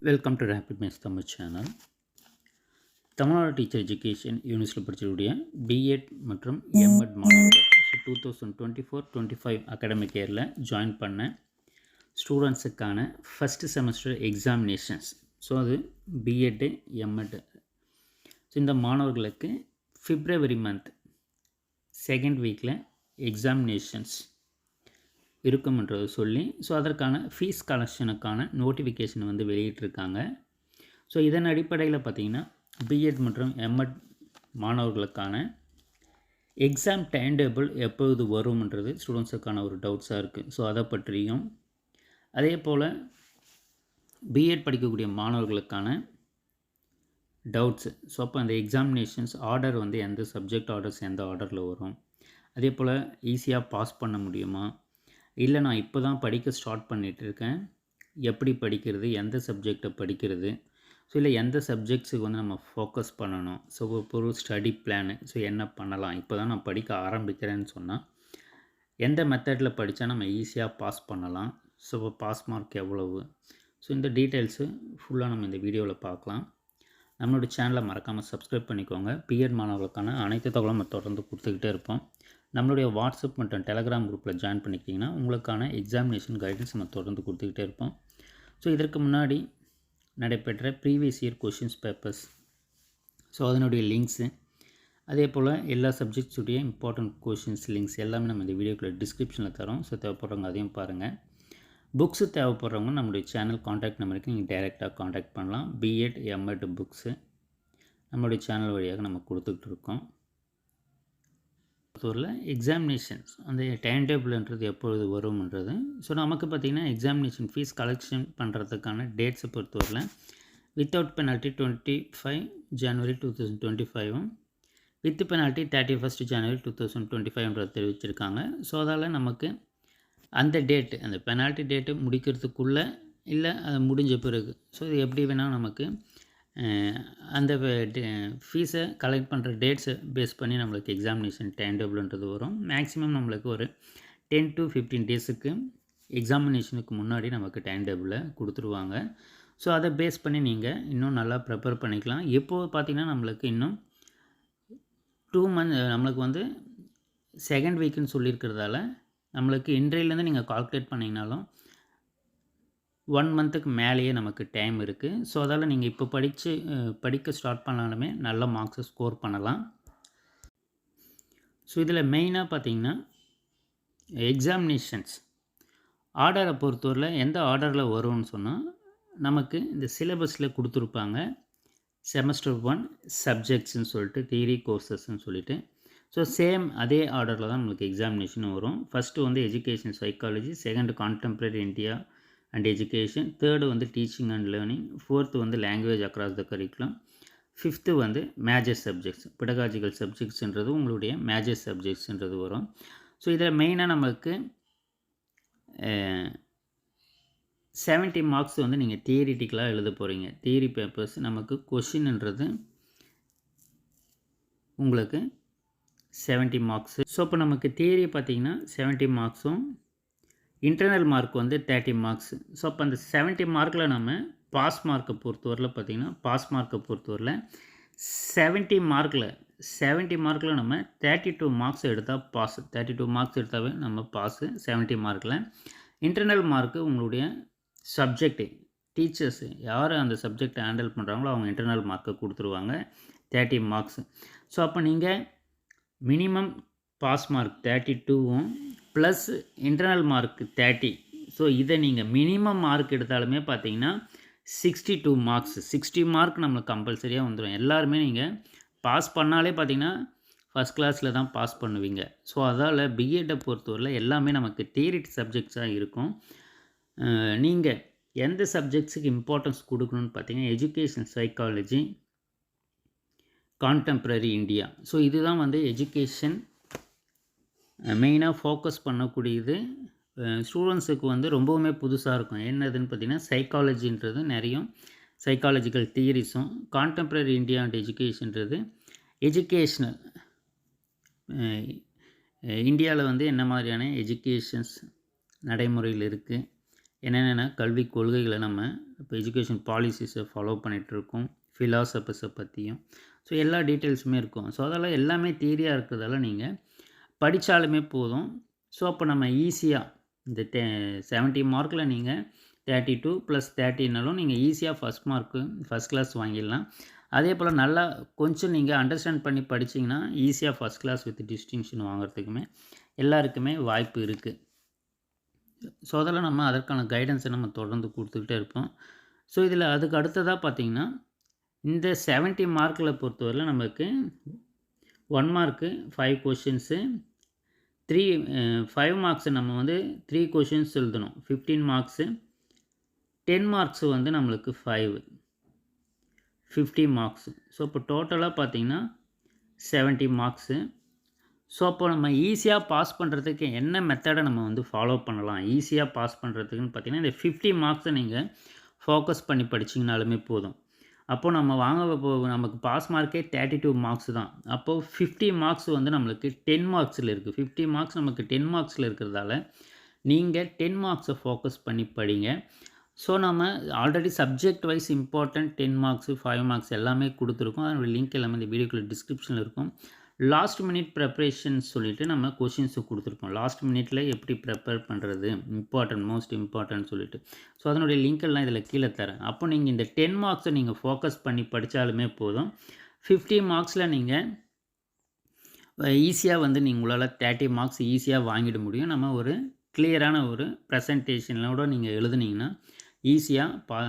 Welcome to rapid maths Tamil channel. Tamil Nadu teacher education university படிச்சக்கூடிய B Ed மற்றும் M Ed மாணவர்கள் 2024-25 academic இயரில் ஜாயின் பண்ண ஸ்டூடெண்ட்ஸுக்கான ஃபஸ்ட்டு செமஸ்டர் எக்ஸாமினேஷன்ஸ். ஸோ அது பிஎட்டு எம்எட். ஸோ இந்த மாணவர்களுக்கு பிப்ரவரி மந்த் செகண்ட் வீக்கில் எக்ஸாமினேஷன்ஸ் இருக்கும்ன்றது சொல்லி, ஸோ அதற்கான ஃபீஸ் கலெக்ஷனுக்கான நோட்டிஃபிகேஷன் வந்து வெளியிட்டிருக்காங்க. ஸோ இதன் அடிப்படையில் பார்த்திங்கன்னா பிஎட் மற்றும் எம்எட் மாணவர்களுக்கான எக்ஸாம் டைம் டேபிள் எப்பொழுது வரும்ன்றது ஸ்டூடெண்ட்ஸுக்கான ஒரு டவுட்ஸாக இருக்குது. ஸோ அதை பற்றியும், அதே போல் பிஎட் படிக்கக்கூடிய மாணவர்களுக்கான டவுட்ஸு. ஸோ அப்போ அந்த எக்ஸாமினேஷன்ஸ் ஆர்டர் வந்து எந்த சப்ஜெக்ட் ஆர்டர்ஸ் எந்த ஆர்டரில் வரும், அதே போல் ஈஸியாக பாஸ் பண்ண முடியுமா, இல்லை நான் இப்போ தான் படிக்க ஸ்டார்ட் பண்ணிகிட்டு இருக்கேன், எப்படி படிக்கிறது, எந்த சப்ஜெக்டை படிக்கிறது, ஸோ இல்லை எந்த சப்ஜெக்ட்ஸுக்கு வந்து நம்ம ஃபோக்கஸ் பண்ணணும், ஸோ ஒரு ஸ்டடி பிளானு, ஸோ என்ன பண்ணலாம், இப்போ தான் நான் படிக்க ஆரம்பிக்கிறேன்னு சொன்னால் எந்த மெத்தடில் படித்தா நம்ம ஈஸியாக பாஸ் பண்ணலாம், ஸோ பாஸ் மார்க் எவ்வளவு, ஸோ இந்த டீட்டெயில்ஸு ஃபுல்லாக நம்ம இந்த வீடியோவில் பார்க்கலாம். நம்மளோட சேனலை மறக்காமல் சப்ஸ்கிரைப் பண்ணிக்கோங்க. பிஎட் மாணவர்களுக்கான அனைத்து தகவலும் நம்ம தொடர்ந்து கொடுத்துக்கிட்டே இருப்போம். நம்மளுடைய வாட்ஸ்அப் மற்றும் டெலகிராம் குரூப்பில் ஜாயின் பண்ணிக்கிட்டிங்கன்னா உங்களுக்கான எக்ஸாமினேஷன் கைடன்ஸ் நம்ம தொடர்ந்து கொடுத்துக்கிட்டே இருப்போம். ஸோ இதற்கு முன்னாடி நடைபெற்ற previous year questions papers, so அதனுடைய லிங்க்ஸு, அதே போல் எல்லா சப்ஜெக்ட்ஸுடைய இம்பார்ட்டன்ட் கொஷின்ஸ் லிங்க்ஸ் எல்லாமே நம்ம இந்த வீடியோக்குள்ள டிஸ்கிரிப்ஷனில் தரோம். ஸோ தேவைப்படுறவங்க அதையும் பாருங்கள். புக்ஸு தேவைப்படுறவங்க நம்மளுடைய சேனல் காண்டாக்ட் நம்பருக்கு நீங்கள் டைரெக்டாக காண்டாக்ட் பண்ணலாம். பிஎட் எம்எட் புக்ஸு நம்மளுடைய சேனல் வழியாக நம்ம கொடுத்துக்கிட்டு இருக்கோம். பொறுத்தவரையில் எக்ஸாமினேஷன்ஸ் அந்த டைம் டேபிள்ன்றது எப்பொழுது வரும்ன்றது. ஸோ நமக்கு பார்த்திங்கன்னா எக்ஸாமினேஷன் ஃபீஸ் கலெக்ஷன் பண்ணுறதுக்கான டேட்ஸை பொறுத்தவரையில் without penalty 25 January 2025 with penalty 31 ஜனவரி 2025 தெரிவிச்சிருக்காங்க. ஸோ அதால் நமக்கு அந்த டேட்டு, அந்த பெனால்ட்டி டேட்டு முடிக்கிறதுக்குள்ளே இல்லை அது முடிஞ்ச பிறகு, ஸோ இது எப்படி வேணால் நமக்கு அந்த ஃபீஸை கலெக்ட் பண்ணுற டேட்ஸை பேஸ் பண்ணி நம்மளுக்கு எக்ஸாமினேஷன் டைம் டேபிள்ன்றது வரும். மேக்ஸிமம் நம்மளுக்கு ஒரு 10 to 15 டேஸுக்கு எக்ஸாமினேஷனுக்கு முன்னாடி நமக்கு டைம் டேபிளை கொடுத்துருவாங்க. ஸோ அதை பேஸ் பண்ணி நீங்கள் இன்னும் நல்லா ப்ரிப்பேர் பண்ணிக்கலாம். இப்போது பார்த்திங்கன்னா நம்மளுக்கு இன்னும் 2 months நம்மளுக்கு வந்து செகண்ட் வீக்குன்னு சொல்லியிருக்கிறதால நம்மளுக்கு இன்றையிலேருந்து நீங்கள் கால்குலேட் பண்ணிங்கனாலும் 1 மந்த்துக்கு மேலேயே நமக்கு டைம் இருக்குது. ஸோ அதால் நீங்கள் இப்போ படிக்க ஸ்டார்ட் பண்ணாலுமே நல்ல மார்க்ஸை ஸ்கோர் பண்ணலாம். ஸோ இதில் மெயினாக பார்த்திங்கன்னா எக்ஸாமினேஷன்ஸ் ஆர்டரை பொறுத்தவரையில் எந்த ஆர்டரில் வரும்னு சொன்னால் நமக்கு இந்த சிலபஸில் கொடுத்துருப்பாங்க. செமஸ்டர் 1 சப்ஜெக்ட்ஸ்ன்னு சொல்லிட்டு தியரி கோர்சஸ்ன்னு சொல்லிட்டு, ஸோ சேம் அதே ஆர்டரில் தான் நம்மளுக்கு எக்ஸாமினேஷனும் வரும். ஃபஸ்ட்டு வந்து education psychology, second contemporary India and education, third வந்து டீச்சிங் அண்ட் லேர்னிங், ஃபோர்த்து வந்து language across the curriculum, fifth வந்து மேஜர் சப்ஜெக்ட்ஸ், பெடகாஜிக்கல் சப்ஜெக்ட்ஸ்ன்றது உங்களுடைய மேஜர் சப்ஜெக்ட்ஸ்ன்றது வரும். ஸோ இதில் மெயினாக நமக்கு 70 மார்க்ஸ் வந்து நீங்கள் தியரிட்டிக்கலாக எழுத போகிறீங்க. தியரி பேப்பர்ஸ் நமக்கு கொஷின்ன்றது உங்களுக்கு 70 மார்க்ஸு. ஸோ இப்போ நமக்கு தியரி பார்த்திங்கன்னா 70 மார்க்ஸும், இன்டர்னல் மார்க் வந்து 30 மார்க்ஸு. ஸோ அப்போ அந்த 70 மார்க்கில் நம்ம பாஸ் மார்க்கை பொறுத்தவரையில் பார்த்திங்கன்னா பாஸ் மார்க்கை பொறுத்தவரையில் 70 மார்க்கில் நம்ம 32 மார்க்ஸ் எடுத்தால் பாஸ். 32 மார்க்ஸ் எடுத்தாவே நம்ம பாஸு 70 மார்க்கில். இன்டர்னல் மார்க்கு உங்களுடைய சப்ஜெக்டு டீச்சர்ஸு யார் அந்த சப்ஜெக்டை ஹேண்டில் பண்ணுறாங்களோ அவங்க இன்டர்னல் மார்க்கை கொடுத்துருவாங்க 30 மார்க்ஸு. ஸோ அப்போ நீங்கள் மினிமம் பாஸ் மார்க் 32வும் ப்ளஸ் இன்டர்னல் மார்க் 30. ஸோ இதை நீங்கள் மினிமம் மார்க் எடுத்தாலுமே பார்த்தீங்கன்னா 62 மார்க்ஸ், 60 மார்க் நம்மளுக்கு கம்பல்சரியாக வந்துடும். எல்லாருமே நீங்கள் பாஸ் பண்ணாலே பார்த்தீங்கன்னா ஃபஸ்ட் கிளாஸில் தான் பாஸ் பண்ணுவீங்க. ஸோ அதால் பிஎட்டை பொறுத்தவரையில் எல்லாமே நமக்கு தியரி சப்ஜெக்ட்ஸாக இருக்கும். நீங்கள் எந்த சப்ஜெக்ட்ஸுக்கு இம்பார்ட்டன்ஸ் கொடுக்கணும்னு பார்த்தீங்கன்னா education psychology, contemporary India, so இதுதான் வந்து எஜுகேஷன் மெயினாக ஃபோக்கஸ் பண்ணக்கூடியது. ஸ்டூடெண்ட்ஸுக்கு வந்து ரொம்பவுமே புதுசாக இருக்கும். என்னதுன்னு பார்த்திங்கன்னா சைக்காலஜின்றது நிறைய சைக்காலஜிக்கல் தியரிஸும், கான்டெம்பரரி இந்தியா அண்ட் எஜுகேஷன்றது நடைமுறையில் இருக்குது. என்னென்னா கல்விக் கொள்கைகளை நம்ம இப்போ எஜுகேஷன் பாலிசிஸை ஃபாலோ பண்ணிகிட்ருக்கோம், ஃபிலாசபஸை பற்றியும். ஸோ எல்லா டீட்டெயில்ஸுமே இருக்கும். ஸோ அதெல்லாம் எல்லாமே தியரியாக இருக்கிறதால நீங்கள் படித்தாலுமே போதும். ஸோ அப்போ நம்ம ஈஸியாக இந்த 70 மார்க்கில் நீங்கள் 32 + 30னாலும் நீங்கள் ஈஸியாக ஃபஸ்ட் கிளாஸ் வாங்கிடலாம். அதே போல் நல்லா கொஞ்சம் நீங்கள் அண்டர்ஸ்டாண்ட் பண்ணி படிச்சிங்கன்னா ஈஸியாக ஃபஸ்ட் கிளாஸ் வித் டிஸ்டிங்ஷன் வாங்குறதுக்குமே எல்லாருக்குமே வாய்ப்பு இருக்குது. ஸோ அதெல்லாம் நம்ம அதற்கான கைடன்ஸை நம்ம தொடர்ந்து கொடுத்துக்கிட்டே இருப்போம். ஸோ இதில் அதுக்கு அடுத்ததாக பார்த்திங்கன்னா இந்த 70 மார்க்கில் பொறுத்தவரையில் நமக்கு 1 மார்க்கு 5 கொஷின்ஸு 5 மார்க்ஸு நம்ம வந்து 3 கொஷின்ஸ் எழுதணும். 15 மார்க்ஸு 10 மார்க்ஸு வந்து நம்மளுக்கு 50 மார்க்ஸு. ஸோ இப்போ டோட்டலாக பார்த்திங்கன்னா 70 மார்க்ஸு. ஸோ அப்போ நம்ம ஈஸியாக பாஸ் பண்ணுறதுக்கு என்ன மெத்தடை நம்ம வந்து ஃபாலோ பண்ணலாம் ஈஸியாக பாஸ் பண்ணுறதுக்குன்னு பார்த்திங்கன்னா இந்த 50 மார்க்ஸை நீங்கள் ஃபோக்கஸ் பண்ணி படிச்சிங்கனாலுமே போதும். அப்போது நம்ம நமக்கு பாஸ் மார்க்கே 32 மார்க்ஸ் தான். அப்போது 50 மார்க்ஸ் வந்து நம்மளுக்கு 10 மார்க்ஸில் இருக்குது. 50 மார்க்ஸ் நமக்கு 10 மார்க்ஸில் இருக்கிறதால நீங்கள் 10 மார்க்ஸை ஃபோக்கஸ் பண்ணி படிங்க. ஸோ நம்ம already subject wise important 10 marks 5 marks எல்லாமே கொடுத்துருக்கோம். அதனுடைய லிங்க் எல்லாமே இந்த வீடியோக்குள்ள டிஸ்கிரிப்ஷனில் இருக்கும். லாஸ்ட் மினிட் ப்ரிப்ரேஷன் சொல்லிவிட்டு நம்ம கொஷின்ஸு கொடுத்துருக்கோம். லாஸ்ட் மினிட்டில் எப்படி ப்ரிப்பேர் பண்ணுறது மோஸ்ட் இம்பார்ட்டன்ட் சொல்லிவிட்டு. ஸோ அதனுடைய லிங்க்கெல்லாம் இதில் கீழே தரேன். அப்போ நீங்கள் இந்த 10 மார்க்ஸை நீங்கள் ஃபோக்கஸ் பண்ணி படித்தாலுமே போதும். 50 மார்க்ஸில் நீங்கள் ஈஸியாக வந்து உங்களால் 30 மார்க்ஸ் ஈஸியாக வாங்கிட முடியும். நம்ம ஒரு கிளியரான ஒரு ப்ரெசன்டேஷனோட நீங்கள் எழுதுனீங்கன்னா ஈஸியாக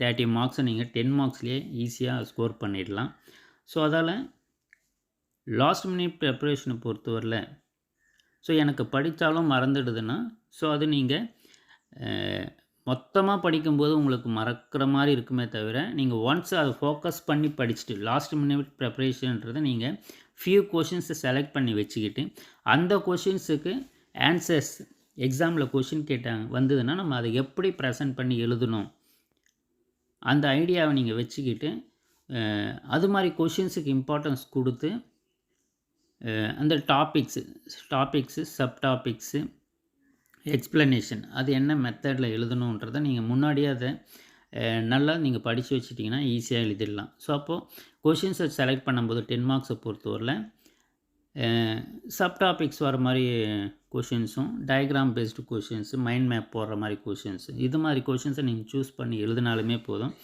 30 மார்க்ஸை நீங்கள் 10 மார்க்ஸ்லேயே ஈஸியாக ஸ்கோர் பண்ணிடலாம். ஸோ அதால் லாஸ்ட் மினிட் ப்ரிப்பரேஷனை பொறுத்தவரையில் ஸோ எனக்கு படித்தாலும் மறந்துடுதுன்னா ஸோ அது நீங்கள் மொத்தமாக படிக்கும்போது உங்களுக்கு மறக்கிற மாதிரி இருக்குமே தவிர நீங்கள் ஒன்ஸ் அதை ஃபோக்கஸ் பண்ணி படிச்சுட்டு லாஸ்ட் மினிட் ப்ரிப்பரேஷன்ன்றதை நீங்கள் ஃபியூ கொஷின்ஸை செலக்ட் பண்ணி வச்சுக்கிட்டு அந்த கொஷின்ஸுக்கு ஆன்சர்ஸ் எக்ஸாமில் கொஷின் வந்ததுன்னா நம்ம அதை எப்படி ப்ரெசென்ட் பண்ணி எழுதணும் அந்த ஐடியாவை நீங்கள் வச்சுக்கிட்டு அது மாதிரி கொஷின்ஸுக்கு இம்பார்ட்டன்ஸ் கொடுத்து அந்த டாபிக்ஸு சப்டாபிக்ஸு எக்ஸ்ப்ளனேஷன் அது என்ன மெத்தடில் எழுதணுன்றதை நீங்கள் முன்னாடியே அதை நல்லா நீங்கள் படித்து வச்சிட்டிங்கன்னா ஈஸியாக எழுதிடலாம். ஸோ அப்போது கொஷின்ஸை செலக்ட் பண்ணும்போது 10 மார்க்ஸை பொறுத்தவரையில் சப்டாபிக்ஸ் வர மாதிரி கொஷின்ஸும் diagram based questions mind map போடுற மாதிரி கொஷின்ஸு இது மாதிரி கொஷின்ஸை நீங்கள் சூஸ் பண்ணி எழுதினாலுமே போதும்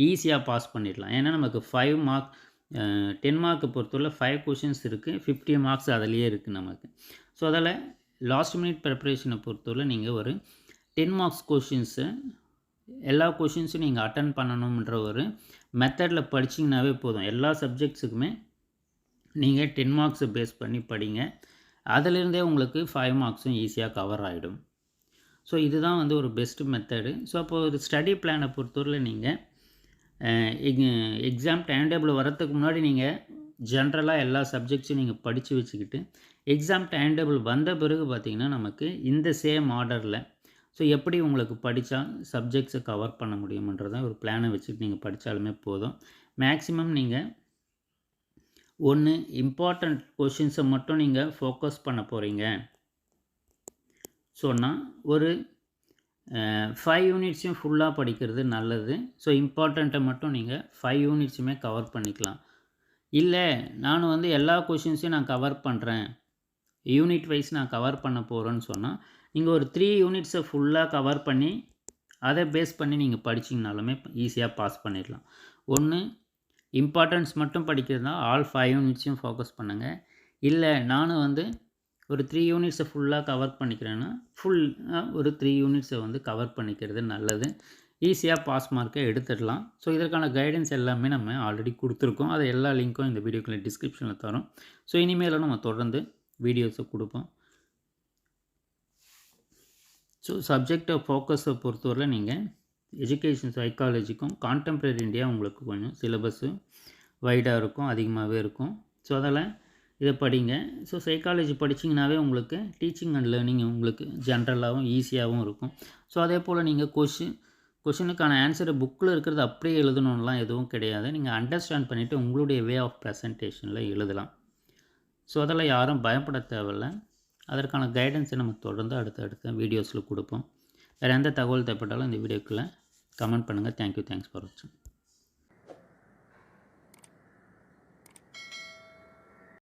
ஈஸியாக பாஸ் பண்ணிடலாம். ஏன்னா நமக்கு 5 மார்க் 10 மார்க்கை பொறுத்தவரை 5 கொஷின்ஸ் இருக்குது, 50 மார்க்ஸ் அதிலேயே இருக்குது நமக்கு. ஸோ அதில் லாஸ்ட் மினிட் ப்ரிப்பரேஷனை பொறுத்தவரை நீங்கள் ஒரு 10 மார்க்ஸ் கொஷின்ஸு எல்லா கொஷின்ஸும் நீங்கள் அட்டன் பண்ணணுன்ற ஒரு மெத்தடில் படிச்சிங்கனாவே போதும். எல்லா சப்ஜெக்ட்ஸுக்குமே நீங்கள் 10 மார்க்ஸை பேஸ் பண்ணி படிங்க. அதிலிருந்தே உங்களுக்கு 5 மார்க்ஸும் ஈஸியாக கவர் ஆகிடும். ஸோ இதுதான் வந்து ஒரு பெஸ்ட்டு மெத்தடு. ஸோ அப்போது ஒரு ஸ்டடி பிளானை பொறுத்தவரையில் நீங்கள் எக்ஸாம் டைம் டேபிள் வரத்துக்கு முன்னாடி நீங்கள் ஜென்ரலாக எல்லா சப்ஜெக்ட்ஸும் நீங்கள் படித்து வச்சுக்கிட்டு எக்ஸாம் டைம் டேபிள் வந்த பிறகு பார்த்திங்கன்னா நமக்கு இந்த சேம் ஆர்டரில் ஸோ எப்படி உங்களுக்கு படித்தா சப்ஜெக்ட்ஸை கவர் பண்ண முடியுமன்றதை ஒரு பிளானை வச்சுட்டு நீங்கள் படித்தாலுமே போதும். மேக்ஸிமம் நீங்கள் ஒன்று இம்பார்ட்டண்ட் கொஷின்ஸை மட்டும் நீங்கள் ஃபோக்கஸ் பண்ண போகிறீங்க சொன்னால் ஒரு 5 யூனிட்ஸையும் ஃபுல்லாக படிக்கிறது நல்லது. ஸோ இம்பார்ட்டண்ட்டை மட்டும் நீங்கள் 5 யூனிட்ஸுமே கவர் பண்ணிக்கலாம். இல்லை நான் வந்து எல்லா கொஷின்ஸையும் நான் கவர் பண்ணுறேன், யூனிட் வைஸ் நான் கவர் பண்ண போகிறேன்னு சொன்னால் நீங்கள் ஒரு 3 யூனிட்ஸை ஃபுல்லாக கவர் பண்ணி அதை பேஸ் பண்ணி நீங்கள் படிச்சிங்கனாலுமே ஈஸியாக பாஸ் பண்ணிடலாம். ஒன்று இம்பார்ட்டன்ஸ் மட்டும் படிக்கிறதுனா ஆல் 5 யூனிட்ஸையும் ஃபோக்கஸ் பண்ணுங்கள். இல்லை நானும் வந்து ஒரு 3 யூனிட்ஸை ஃபுல்லாக கவர் பண்ணிக்கிறேன்னா ஒரு 3 யூனிட்ஸை வந்து கவர் பண்ணிக்கிறது நல்லது. ஈஸியாக பாஸ் மார்க்கை எடுத்துடலாம். ஸோ இதற்கான கைடன்ஸ் எல்லாமே நம்ம ஆல்ரெடி கொடுத்துருக்கோம். அது எல்லா லிங்க்கும் இந்த வீடியோக்குள்ள டிஸ்கிரிப்ஷனில் தரோம். ஸோ இனிமேலும் நம்ம தொடர்ந்து வீடியோஸை கொடுப்போம். ஸோ சப்ஜெக்டை ஃபோக்கஸை பொறுத்தவரையில் நீங்கள் எஜுகேஷன் சைக்காலஜிக்கும் கான்டெம்ப்ரரி இந்தியா உங்களுக்கு கொஞ்சம் சிலபஸ்ஸு வைடாக இருக்கும், அதிகமாகவே இருக்கும். ஸோ அதில் இதை படிங்க. ஸோ சைக்காலஜி படிச்சிங்கனாவே உங்களுக்கு டீச்சிங் அண்ட் லேர்னிங் உங்களுக்கு ஜென்ரலாகவும் ஈஸியாகவும் இருக்கும். ஸோ அதே போல் நீங்கள் கொஷினுக்கான ஆன்சரை புக்கில் இருக்கிறது அப்படியே எழுதணும்லாம் எதுவும் கிடையாது. நீங்கள் அண்டர்ஸ்டாண்ட் பண்ணிவிட்டு உங்களுடைய வே ஆஃப் ப்ரெசன்டேஷனில் எழுதலாம். ஸோ அதெல்லாம் யாரும் பயப்பட தேவையில்லை. அதற்கான கைடன்ஸை நம்ம தொடர்ந்து அடுத்த வீடியோஸில் கொடுப்போம். வேறு எந்த தகவல் தேவைப்பட்டாலும் இந்த வீடியோக்குள்ளே கமெண்ட் பண்ணுங்கள். தேங்க்யூ. தேங்க்ஸ் ஃபார் வாட்சிங்.